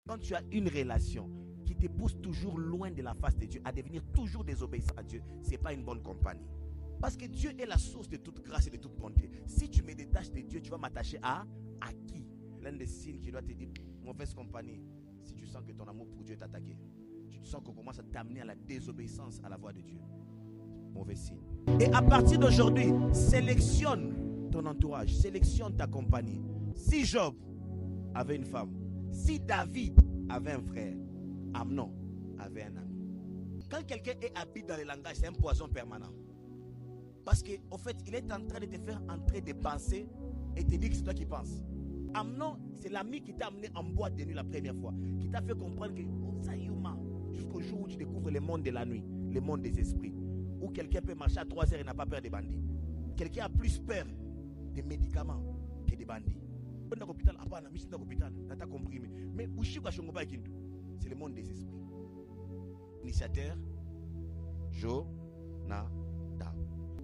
Quand tu as une relation qui te pousse toujours loin de la face de Dieu, à devenir toujours désobéissant à Dieu, ce n'est pas une bonne compagnie. Parce que Dieu est la source de toute grâce et de toute bonté. Si tu me détaches de Dieu, tu vas m'attacher à qui? L'un des signes qui doit te dire mauvaise compagnie, si tu sens que ton amour pour Dieu est attaqué, tu sens qu'on commence à t'amener à la désobéissance à la voix de Dieu. Mauvais signe. Et à partir d'aujourd'hui, sélectionne ton entourage, sélectionne ta compagnie. Si Job avait une femme, si David avait un frère, Amnon avait un ami. Quand quelqu'un est habité dans le langage, c'est un poison permanent. Parce qu'en fait, il est en train de te faire entrer des pensées et te dire que c'est toi qui penses. Amnon, c'est l'ami qui t'a amené en boîte de nuit la première fois, qui t'a fait comprendre que ça y est humain, jusqu'au jour où tu découvres le monde de la nuit, le monde des esprits, où quelqu'un peut marcher à 3 heures et n'a pas peur des bandits. Quelqu'un a plus peur des médicaments que des bandits. Mais c'est le monde des esprits. Initiateur, Jonathan.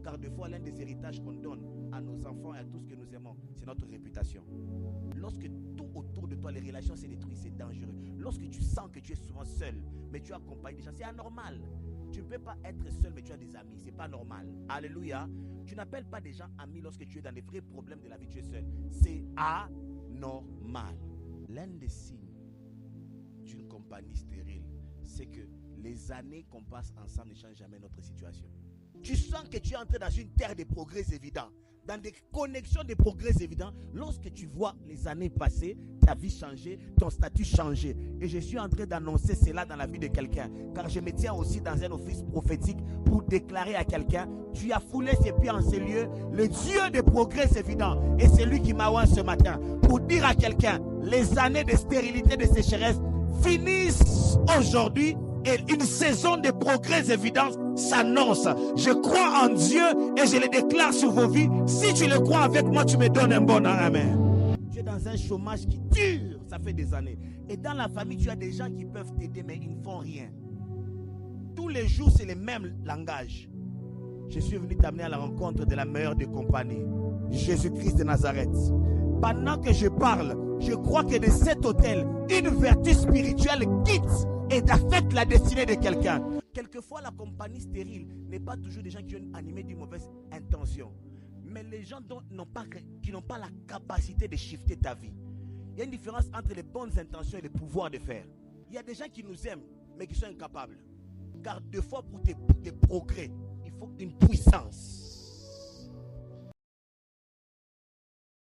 Car des fois, l'un des héritages qu'on donne à nos enfants et à tout ce que nous aimons, c'est notre réputation. Lorsque tout autour de toi, les relations se détruisent, c'est dangereux. Lorsque tu sens que tu es souvent seul, mais tu accompagnes des gens, c'est anormal. Tu ne peux pas être seul, mais tu as des amis. C'est pas normal. Alléluia. Tu n'appelles pas des gens amis lorsque tu es dans les vrais problèmes de la vie, tu es seul. C'est anormal. L'un des signes d'une compagnie stérile, c'est que les années qu'on passe ensemble ne changent jamais notre situation. Tu sens que tu es entré dans une terre de progrès évidents, dans des connexions de progrès évidents. Lorsque tu vois les années passer, ta vie changer, ton statut changer. Et je suis en train d'annoncer cela dans la vie de quelqu'un, car je me tiens aussi dans un office prophétique pour déclarer à quelqu'un: tu as foulé ses pieds en ces lieux, le Dieu de progrès évidents. Et c'est lui qui m'a oint ce matin pour dire à quelqu'un: les années de stérilité, de sécheresse finissent aujourd'hui. Et une saison de progrès évidents s'annonce. Je crois en Dieu et je le déclare sur vos vies. Si tu le crois avec moi, tu me donnes un bon amen. Tu es dans un chômage qui dure, ça fait des années. Et dans la famille, tu as des gens qui peuvent t'aider, mais ils ne font rien. Tous les jours, c'est le même langage. Je suis venu t'amener à la rencontre de la meilleure des compagnies, Jésus-Christ de Nazareth. Pendant que je parle, je crois que de cet hôtel, une vertu spirituelle quitte et affecte la destinée de quelqu'un. Quelquefois, la compagnie stérile n'est pas toujours des gens qui ont animé d'une mauvaise intention, mais les gens qui n'ont pas la capacité de shifter ta vie. Il y a une différence entre les bonnes intentions et le pouvoir de faire. Il y a des gens qui nous aiment, mais qui sont incapables. Car des fois, pour tes progrès, il faut une puissance.